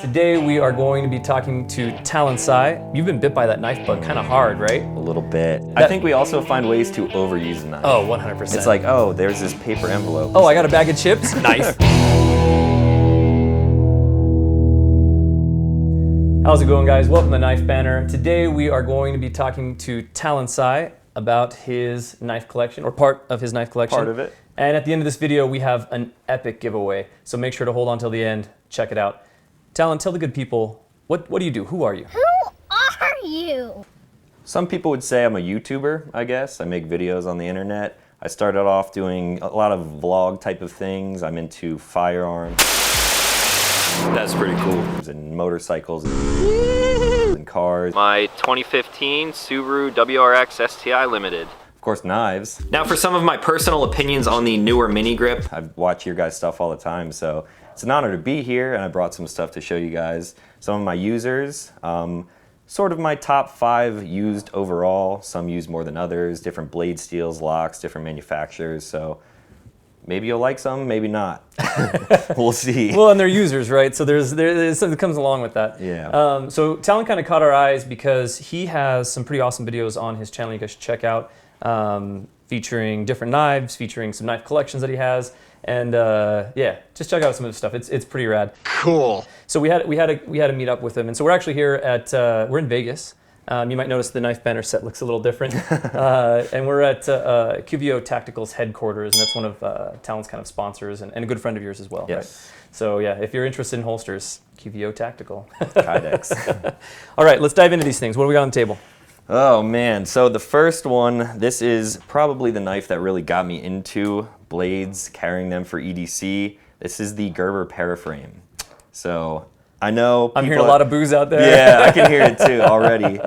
Today we are going to be talking to Talon Sei. You've been bit by that knife bug kind of hard, right? A little bit. I think we also find ways to overuse a knife. Oh, 100%. It's like, oh, there's this paper envelope. Oh, I got a bag of chips? Knife. How's it going, guys? Welcome to Knife Banter. Today we are going to be talking to Talon Sei about his knife collection, or part of his knife collection. Part of it. And at the end of this video, we have an epic giveaway. So make sure to hold on till the end. Check it out. Talon, tell the good people, what do you do? Who are you? Who are you? Some people would say I'm a YouTuber, I guess. I make videos on the internet. I started off doing a lot of vlog type of things. I'm into firearms. That's pretty cool. And motorcycles and cars. My 2015 Subaru WRX STI Limited. Of course, knives. Now for some of my personal opinions on the newer mini grip. I watch your guys' stuff all the time, so it's an honor to be here, and I brought some stuff to show you guys. Some of my users, sort of my top 5 used overall. Some use more than others, different blade steels, locks, different manufacturers, so maybe you'll like some, maybe not. We'll see. Well, and they're users, right? So there's something that comes along with that. Yeah. So Talon kind of caught our eyes because he has some pretty awesome videos on his channel you guys should check out, featuring different knives, featuring some knife collections that he has. And yeah, just check out some of his stuff. It's pretty rad. Cool. So we had to meet up with him, and so we're actually here at we're in Vegas. You might notice the Knife Banter set looks a little different, and we're at QVO Tactical's headquarters, and that's one of Talon's kind of sponsors and a good friend of yours as well. Yes. Right? So yeah, if you're interested in holsters, QVO Tactical. Kydex. All right, let's dive into these things. What do we got on the table? Oh man, so the first one, this is probably the knife that really got me into blades, carrying them for EDC. This is the Gerber PARAFRAME. So I know I'm hearing a lot of boos out there. Yeah, I can hear it too already.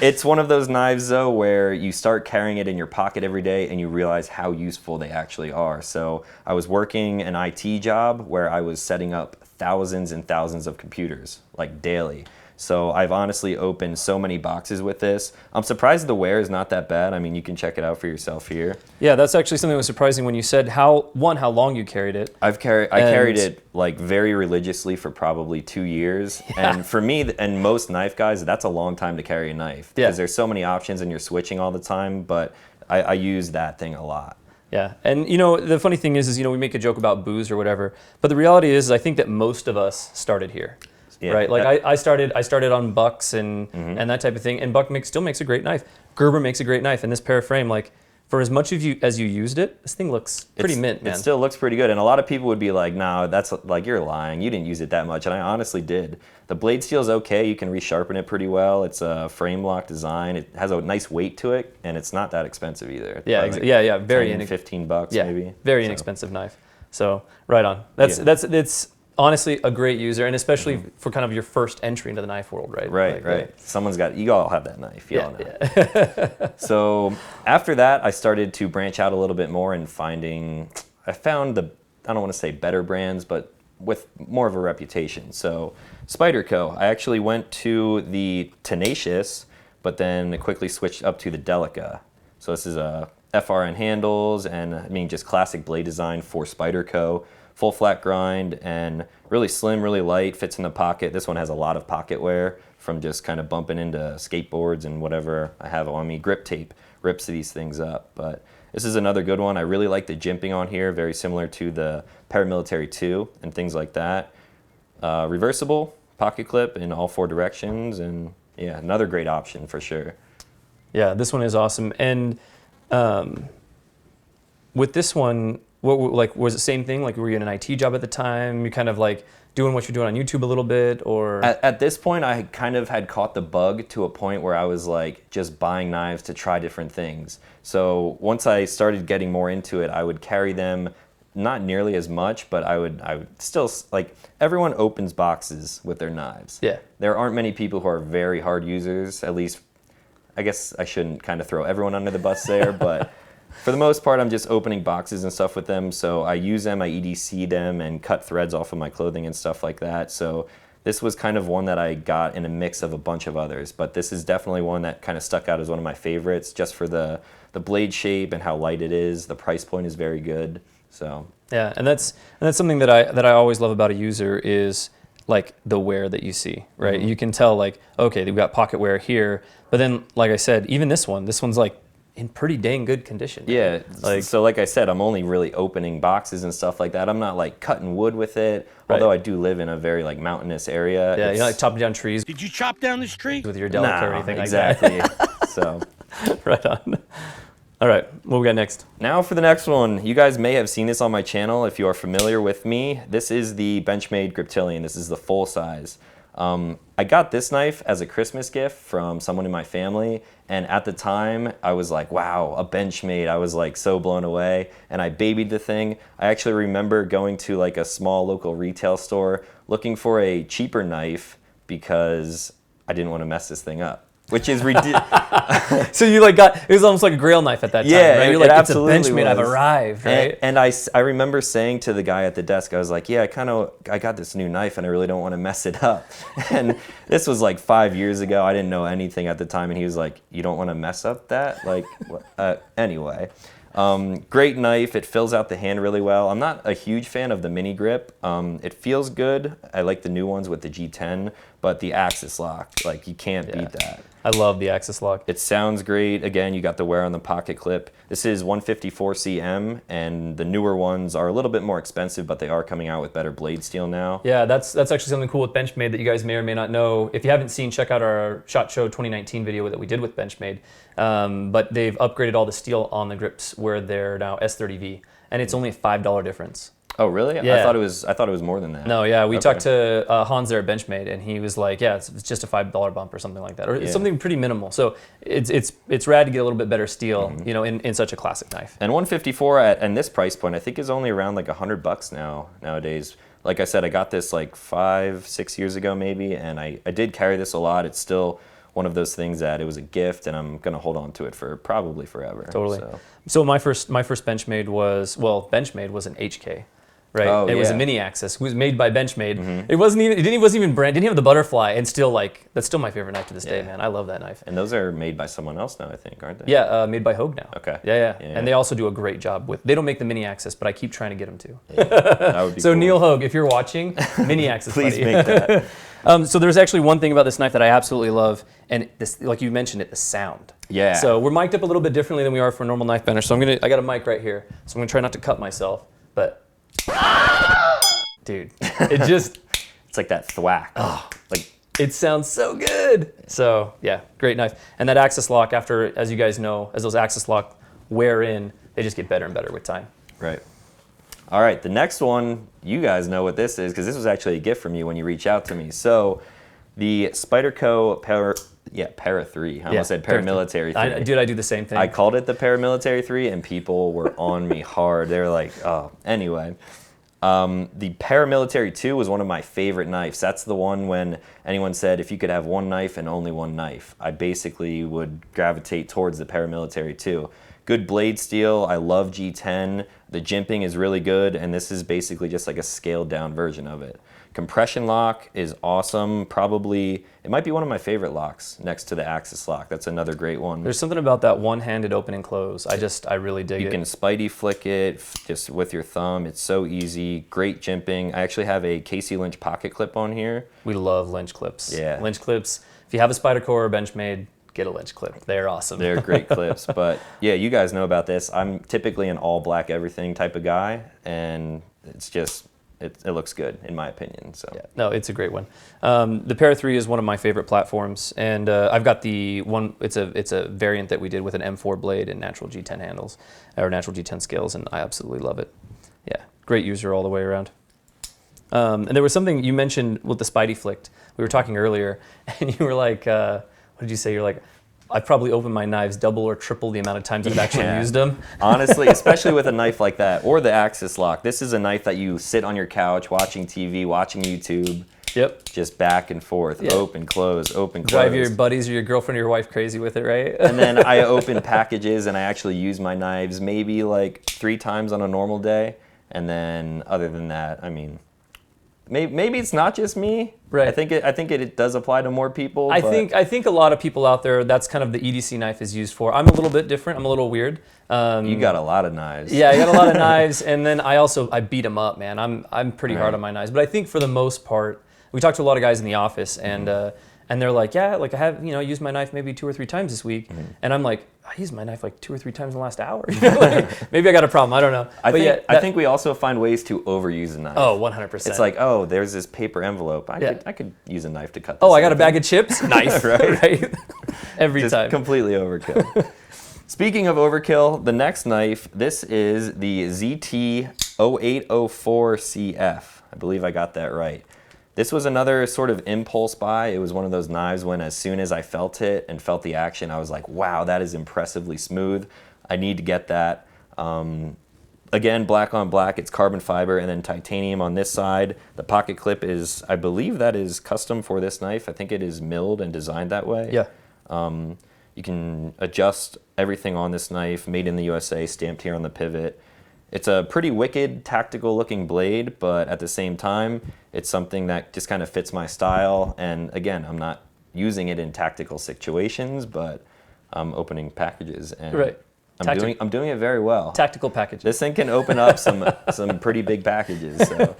It's one of those knives though where you start carrying it in your pocket every day and you realize how useful they actually are. So I was working an IT job where I was setting up thousands and thousands of computers, like daily. So I've honestly opened so many boxes with this. I'm surprised the wear is not that bad. I mean, you can check it out for yourself here. Yeah, that's actually something that was surprising when you said how long you carried it. I carried it like very religiously for probably 2 years. Yeah. And for me and most knife guys, that's a long time to carry a knife because there's so many options and you're switching all the time. But I use that thing a lot. Yeah, and you know, the funny thing is we make a joke about booze or whatever, but the reality is I think that most of us started here. Yeah, right, like I started on Bucks and that type of thing, and Buck still makes a great knife. Gerber makes a great knife, and this PARAFRAME, like for as much as you used it, this thing looks pretty mint, man. It still looks pretty good, and a lot of people would be like, "No, that's like you're lying. You didn't use it that much," and I honestly did. The blade steel's okay. You can resharpen it pretty well. It's a frame lock design. It has a nice weight to it, and it's not that expensive either. Yeah, like yeah, very 15 bucks maybe. Very inexpensive knife. So right on. It's honestly a great user, and especially for kind of your first entry into the knife world, right? Right. Someone's got, you all have that knife, you all know. Yeah. So after that, I started to branch out a little bit more and I found I don't want to say better brands, but with more of a reputation. So Spyderco, I actually went to the Tenacious, but then quickly switched up to the DELICA. So this is a FRN handles and I mean just classic blade design for Spyderco. Full flat grind and really slim, really light, fits in the pocket. This one has a lot of pocket wear from just kind of bumping into skateboards and whatever I have on me. Grip tape rips these things up, but this is another good one. I really like the jimping on here, very similar to the Paramilitary 2 and things like that. Reversible, pocket clip in all 4 directions, and yeah, another great option for sure. Yeah, this one is awesome. And with this one, was it the same thing? Like, were you in an IT job at the time? You kind of like doing what you're doing on YouTube a little bit, or? At this point, I kind of had caught the bug to a point where I was like just buying knives to try different things. So once I started getting more into it, I would carry them, not nearly as much, but I would still, like, everyone opens boxes with their knives. Yeah. There aren't many people who are very hard users, at least, I guess I shouldn't kind of throw everyone under the bus there, but for the most part, I'm just opening boxes and stuff with them. So I use them, I EDC them, and cut threads off of my clothing and stuff like that. So this was kind of one that I got in a mix of a bunch of others. But this is definitely one that kind of stuck out as one of my favorites, just for the blade shape and how light it is. The price point is very good. So yeah, and that's something that I always love about a user is like the wear that you see, right? You can tell like, okay, we've got pocket wear here, but then like I said, even this one's like in pretty dang good condition. Yeah, like, so like I said, I'm only really opening boxes and stuff like that. I'm not like cutting wood with it, although I do live in a very like mountainous area. Yeah, you're like chopping down trees. Did you chop down this tree? With your DELICA or anything exactly. like that. So, right on. All right, what we got next? now for the next one. You guys may have seen this on my channel if you are familiar with me. This is the Benchmade GRIPTILIAN. This is the full size. I got this knife as a Christmas gift from someone in my family, and at the time I was like, wow, a Benchmade. I was like so blown away, and I babied the thing. I actually remember going to like a small local retail store looking for a cheaper knife because I didn't want to mess this thing up, which is ridiculous. So you like got, it was almost like a grail knife at that time, Yeah, right? You're it like, it's a absolutely Benchmade, I've was. arrived, right? And I remember saying to the guy at the desk, I was like, yeah, I got this new knife and I really don't want to mess it up. And this was like 5 years ago. I didn't know anything at the time. And he was like, you don't want to mess up that? Like, anyway. Great knife. It fills out the hand really well. I'm not a huge fan of the mini grip. It feels good. I like the new ones with the G10, but the axis lock, like you can't beat that. I love the axis lock. It sounds great. Again, you got the wear on the pocket clip. This is 154 cm, and the newer ones are a little bit more expensive, but they are coming out with better blade steel now. Yeah, that's actually something cool with Benchmade that you guys may or may not know. If you haven't seen, check out our SHOT Show 2019 video that we did with Benchmade. But they've upgraded all the steel on the grips where they're now S30V, and it's only a $5 difference. Oh, really? Yeah. I thought it was more than that. No, yeah, we Okay. talked to Hans there at Benchmade, and he was like, yeah, it's just a $5 bump or something like that, or it's something pretty minimal. So it's rad to get a little bit better steel, you know, in such a classic knife. And 154 and this price point, I think is only around like $100 nowadays. Like I said, I got this like 5-6 years ago maybe, and I did carry this a lot. It's still one of those things that it was a gift, and I'm gonna hold on to it for probably forever. Totally. So my first Benchmade was an HK. Right, Oh, it was a yeah. mini axis. It was made by Benchmade. It wasn't even brand. Didn't have the butterfly, and still like that's still my favorite knife to this day, man. I love that knife. And those are made by someone else now, I think, aren't they? Yeah, made by Hogue now. Okay. Yeah. Yeah. And they also do a great job with. They don't make the mini axis, but I keep trying to get them to. That would be So cool. Neil Hogue, if you're watching, mini axis, Please buddy. make that. So there's actually one thing about this knife that I absolutely love, and this, like you mentioned it, the sound. Yeah. So we're mic'd up a little bit differently than we are for a normal knife bender. So I got a mic right here. So I'm gonna try not to cut myself, but. Dude, it just, It's like that thwack. Like, it sounds so good. So yeah, great knife. And that axis lock, after, as you guys know, as those axis lock wear in, they just get better and better with time. right. All right, the next one, you guys know what this is because this was actually a gift from you when you reached out to me. So the Spyderco Para 3. I almost said paramilitary 3. Dude, I do the same thing. I called it the paramilitary 3, and people were on me hard. They were like, oh, anyway. The paramilitary 2 was one of my favorite knives. That's the one when anyone said if you could have one knife and only one knife, I basically would gravitate towards the paramilitary 2. Good blade steel. I love G10. The jimping is really good, and this is basically just like a scaled down version of it. Compression lock is awesome. Probably, it might be one of my favorite locks next to the axis lock. That's another great one. There's something about that one-handed open and close. I really dig it. You can Spidey flick it just with your thumb. It's so easy. Great jimping. I actually have a Casey Lynch pocket clip on here. We love Lynch clips. Yeah. Lynch clips. If you have a Spyderco or a Benchmade, get a Lynch clip. They're awesome. They're great clips. But yeah, you guys know about this. I'm typically an all black everything type of guy, and it's just, it looks good in my opinion. So Yeah, no, it's a great one. The Para 3 is one of my favorite platforms, and I've got the one. It's a variant that we did with an M4 blade and natural G10 handles or natural G10 scales, and I absolutely love it. Yeah, great user all the way around. And there was something you mentioned with the Spidey flicked. We were talking earlier, and you were like, "What did you say?" You're like, "I've probably opened my knives double or triple the amount of times I've actually used them." Honestly, especially with a knife like that or the axis lock. This is a knife that you sit on your couch watching TV, watching YouTube. Yep. Just back and forth, Yeah. open, close, open, close. Drive your buddies or your girlfriend or your wife crazy with it, right? And then I open packages and I actually use my knives maybe like 3 times on a normal day. And then other than that, I mean, maybe it's not just me. Right. I think it does apply to more people. I but think a lot of people out there, that's kind of the EDC knife is used for. I'm a little bit different. I'm a little weird. You got a lot of knives. Yeah, I got a lot of knives, and then I beat them up, man. I'm pretty hard on my knives, but I think for the most part, we talked to a lot of guys in the office, and they're like, yeah, like I have, used my knife maybe 2 or 3 times this week. And I'm like, I used my knife like 2 or 3 times in the last hour. Like, maybe I got a problem. I don't know. I think we also find ways to overuse a knife. Oh, 100%. It's like, oh, there's this paper envelope. I could use a knife to cut this. Oh, I got a bag of chips. Knife. right? Every Just time. Completely overkill. Speaking of overkill, the next knife, this is the ZT0804CF. I believe I got that right. This was another sort of impulse buy. It was one of those knives when as soon as I felt it and felt the action, I was like, wow, that is impressively smooth. I need to get that. Again, black on black, it's carbon fiber and then titanium on this side. The pocket clip is, I believe that is custom for this knife. I think it is milled and designed that way. Yeah. You can adjust everything on this knife, made in the USA, stamped here on the pivot. It's a pretty wicked, tactical looking blade, but at the same time, it's something that just kind of fits my style. And again, I'm not using it in tactical situations, but I'm opening packages and right. I'm doing it very well. Tactical packages. This thing can open up some pretty big packages. So.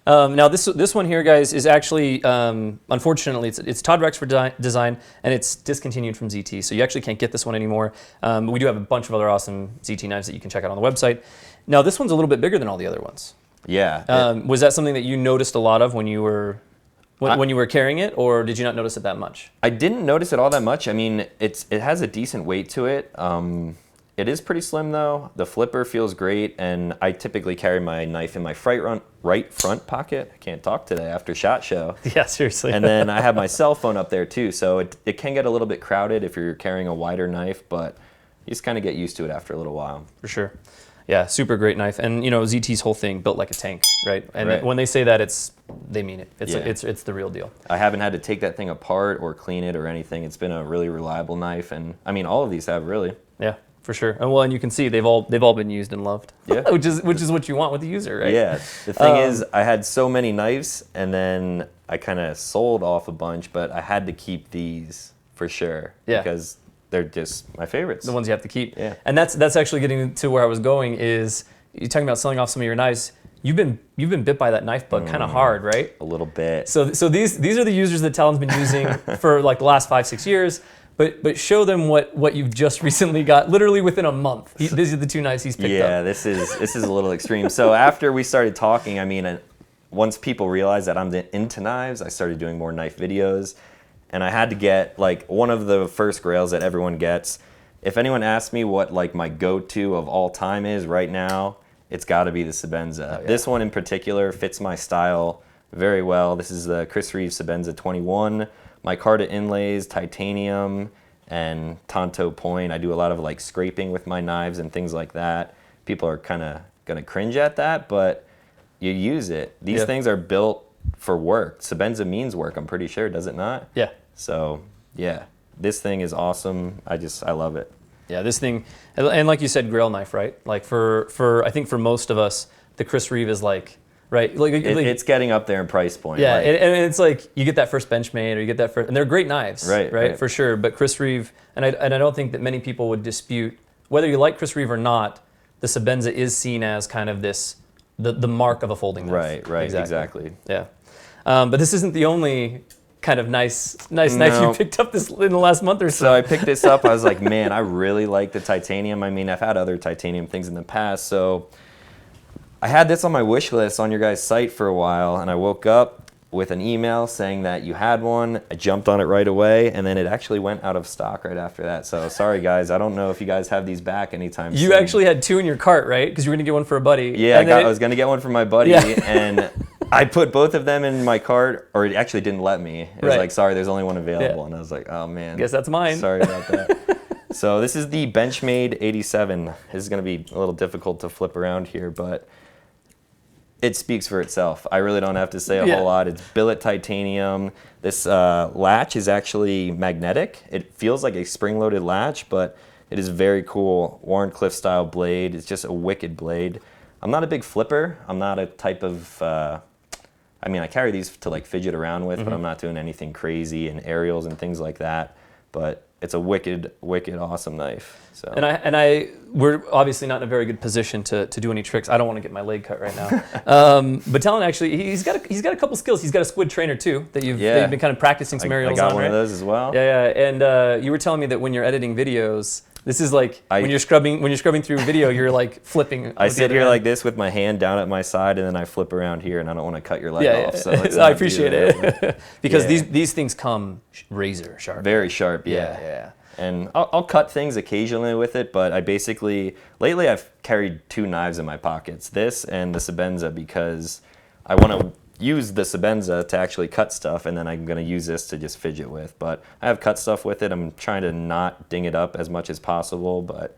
Now this one here, guys, is actually, unfortunately, it's Todd Rexford design, and it's discontinued from ZT, so you actually can't get this one anymore. We do have a bunch of other awesome ZT knives that you can check out on the website. Now this one's a little bit bigger than all the other ones. Yeah. Was that something that you noticed a lot of when you were when you were carrying it, or did you not notice it that much? I didn't notice it all that much. I mean, it has a decent weight to it. It is pretty slim though. The flipper feels great, and I typically carry my knife in my right front pocket. I can't talk today after SHOT Show. Yeah, seriously. And then I have my cell phone up there too, so it can get a little bit crowded if you're carrying a wider knife, but you just kind of get used to it after a little while. For sure. Yeah, super great knife. And ZT's whole thing, built like a tank, right? And right. when they say that, they mean it. Yeah. It's the real deal. I haven't had to take that thing apart or clean it or anything. It's been a really reliable knife, and I mean all of these have really. Yeah, for sure. And you can see they've all been used and loved. Yeah. which is what you want with the user, right? Yeah. The thing is, I had so many knives, and then I kind of sold off a bunch, but I had to keep these for sure. Yeah. Because they're just my favorites. The ones you have to keep. Yeah. And that's actually getting to where I was going. Is you're talking about selling off some of your knives. You've been bit by that knife bug kind of hard, right? A little bit. So these are the users that Talon's been using for like the last 5-6 years. But show them what you've just recently got, literally within a month. These are the 2 knives he's picked up. Yeah, this is a little extreme. So after we started talking, I mean, once people realized that I'm into knives, I started doing more knife videos. And I had to get like one of the first grails that everyone gets. If anyone asks me what like my go-to of all time is right now, it's got to be the Sebenza. Oh, yeah. This one in particular fits my style very well. This is the Chris Reeve Sebenza 21. Micarta inlays, titanium, and tanto point. I do a lot of like scraping with my knives and things like that. People are kind of gonna cringe at that, but you use it. These things are built for work. Sebenza means work, I'm pretty sure, does it not? Yeah. So yeah, this thing is awesome. I love it. Yeah, this thing, and like you said, grail knife, right? Like I think for most of us, the Chris Reeve is like, right? Like it's getting up there in price point. Yeah, like, and it's like you get that first Benchmade, or you get that first, and they're great knives, right, for sure. But Chris Reeve, and I don't think that many people would dispute whether you like Chris Reeve or not. The Sebenza is seen as kind of the mark of a folding knife. Right, exactly. Yeah, but this isn't the only kind of nice knife you picked up in the last month or so. So I picked this up. I was like, man, I really like the titanium. I mean, I've had other titanium things in the past, so I had this on my wish list on your guys' site for a while, and I woke up with an email saying that you had one. I jumped on it right away, and then it actually went out of stock right after that. So sorry, guys. I don't know if you guys have these back anytime soon. You actually had 2 in your cart, right? Because you were going to get one for a buddy. Yeah, I was going to get one for my buddy, and I put both of them in my cart, or it actually didn't let me. It was like, sorry, there's only one available. And I was like, oh, man. Guess that's mine. Sorry about that. So this is the Benchmade 87. This is going to be a little difficult to flip around here, but it speaks for itself. I really don't have to say a whole lot. It's billet titanium. This latch is actually magnetic. It feels like a spring-loaded latch, but it is very cool. Warncliffe style blade. It's just a wicked blade. I'm not a big flipper. I'm not a type of, I mean, I carry these to like fidget around with, but I'm not doing anything crazy and aerials and things like that. But it's a wicked awesome knife. So. And we're obviously not in a very good position to do any tricks. I don't want to get my leg cut right now. But Talon actually, he's got a couple skills. He's got a squid trainer too that you've been kind of practicing some aerials on. I got one of those as well. Yeah. And you were telling me that when you're editing videos, this is like when you're scrubbing through video, you're like flipping. I sit here like this with my hand down at my side, and then I flip around here, and I don't want to cut your leg off. So I appreciate it because these things come razor sharp. Very sharp. Yeah. And I'll cut things occasionally with it, but lately I've carried 2 knives in my pockets, this and the Sebenza, because I want to use the Sebenza to actually cut stuff, and then I'm going to use this to just fidget with. But I have cut stuff with it. I'm trying to not ding it up as much as possible, but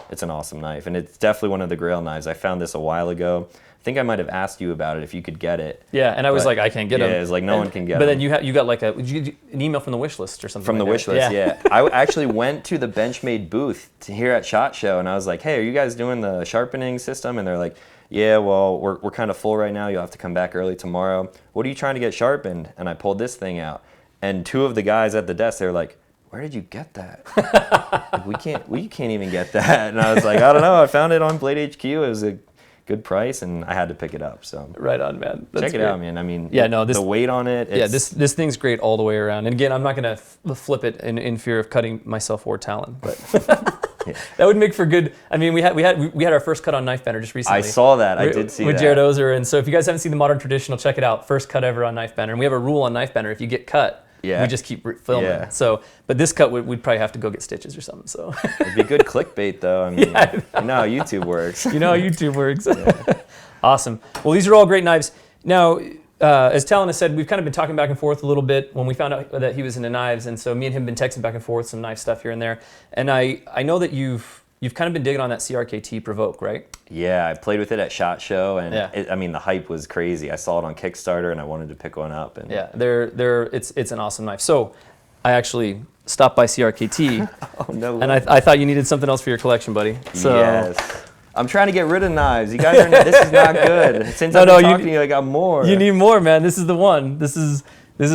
it's an awesome knife. And it's definitely one of the Grail knives. I found this a while ago. I think I might have asked you about it if you could get it. Yeah, and I was like, I can't get them. Yeah, it's like no one can get them. But then you got like an email from the wish list or something. From the wish list, yeah. I actually went to the Benchmade booth here at SHOT Show, and I was like, hey, are you guys doing the sharpening system? And they're like, yeah, well, we're kind of full right now. You'll have to come back early tomorrow. What are you trying to get sharpened? And I pulled this thing out. And 2 of the guys at the desk, they were like, where did you get that? Like, we can't even get that. And I was like, I don't know. I found it on Blade HQ. It was a good price, and I had to pick it up. So right on, man. That's check it out, man. I mean, the weight on it. This thing's great all the way around. And again, I'm not gonna flip it in fear of cutting myself or Talon, but that would make for good. I mean, we had our first cut on Knife Banter just recently. I saw that. I did see with that. Jared Ozer. And so if you guys haven't seen the Modern Traditional, check it out. First cut ever on Knife Banter. And we have a rule on Knife Banter: if you get cut, we just keep filming. Yeah. So, but this cut we'd probably have to go get stitches or something. So it'd be good clickbait, though. I mean, you know how YouTube works. You know how YouTube works. Awesome. Well, these are all great knives. Now, as Talon has said, we've kind of been talking back and forth a little bit when we found out that he was into knives, and so me and him have been texting back and forth some knife stuff here and there. And I know that you've kind of been digging on that CRKT Provoke, right? Yeah, I played with it at SHOT Show, and I mean the hype was crazy. I saw it on Kickstarter, and I wanted to pick one up. And it's an awesome knife. So I actually stopped by CRKT, oh no! And I thought you needed something else for your collection, buddy. So, yes. I'm trying to get rid of knives. You guys are. This is not good. Since I've been talking to you, I got more. You need more, man. This is the one. This is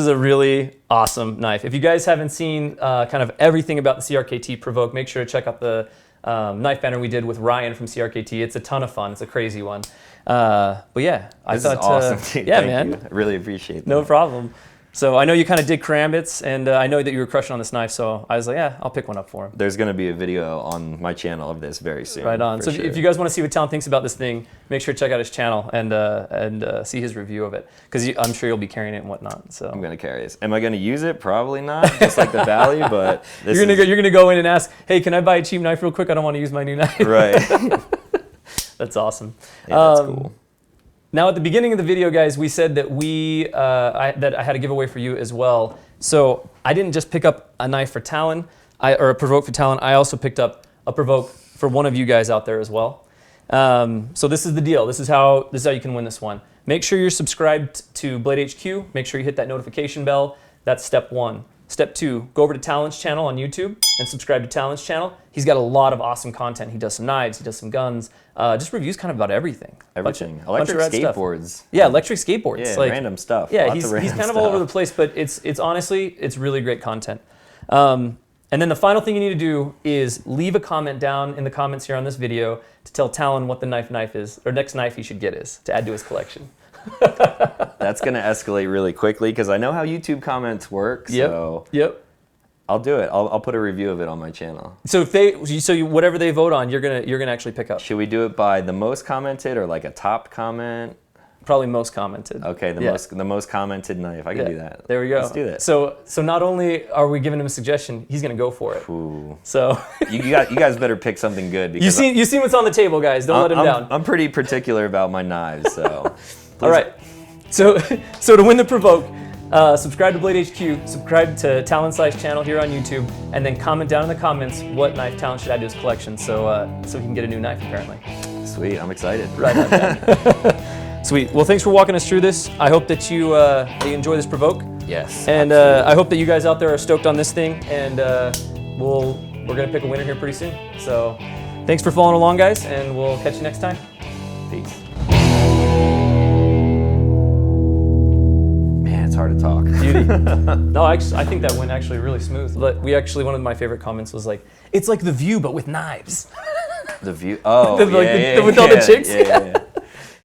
a really awesome knife. If you guys haven't seen kind of everything about the CRKT Provoke, make sure to check out the knife banner we did with Ryan from CRKT. It's a ton of fun. It's a crazy one. But yeah, this is awesome, dude. Yeah, Thank man. you. I really appreciate that. No problem. So I know you kind of dig karambits, and I know that you were crushing on this knife, so I was like, yeah, I'll pick one up for him. There's going to be a video on my channel of this very soon. Right on. So if you guys want to see what Talon thinks about this thing, make sure to check out his channel and see his review of it, because I'm sure you'll be carrying it and whatnot. So I'm going to carry this. Am I going to use it? Probably not, just like the Valley, but you're gonna go in and ask, hey, can I buy a cheap knife real quick? I don't want to use my new knife. Right. That's awesome. Yeah, that's cool. Now, at the beginning of the video, guys, we said that I had a giveaway for you as well. So I didn't just pick up a knife for Talon, or a Provoke for Talon. I also picked up a Provoke for one of you guys out there as well. So this is the deal. This is how you can win this one. Make sure you're subscribed to Blade HQ. Make sure you hit that notification bell. That's step 1. Step 2, go over to Talon's channel on YouTube and subscribe to Talon's channel. He's got a lot of awesome content. He does some knives, he does some guns, just reviews kind of about everything. Everything. Electric skateboards. Stuff. Yeah, electric skateboards. Yeah, like, random stuff. Yeah, he's kind of all over the place, but it's honestly, it's really great content. And then the final thing you need to do is leave a comment down in the comments here on this video to tell Talon what the knife is, or next knife he should get is, to add to his collection. That's going to escalate really quickly because I know how YouTube comments work. So yep. I'll do it. I'll put a review of it on my channel. So whatever they vote on, you're gonna actually pick up. Should we do it by the most commented or like a top comment? Probably most commented. Okay, the most commented knife. I can do that. There we go. Let's do that. So not only are we giving him a suggestion, he's gonna go for it. Ooh. So you guys better pick something good. Because you seen what's on the table, guys. Don't let him down. I'm pretty particular about my knives, so. All right. So to win the Provoke, subscribe to Blade HQ, subscribe to Talon Sei's channel here on YouTube, and then comment down in the comments what knife Talon should add to his collection, so he can get a new knife apparently. Sweet, I'm excited. Right on, man. Sweet. Well, thanks for walking us through this. I hope that you enjoy this Provoke. Yes. And I hope that you guys out there are stoked on this thing, and we're gonna pick a winner here pretty soon. So thanks for following along, guys, and we'll catch you next time. Peace. Man, it's hard to talk. Beauty. No, I think that went actually really smooth. But one of my favorite comments was like, it's like The View, but with knives. The View. Oh, with all the chicks. Yeah.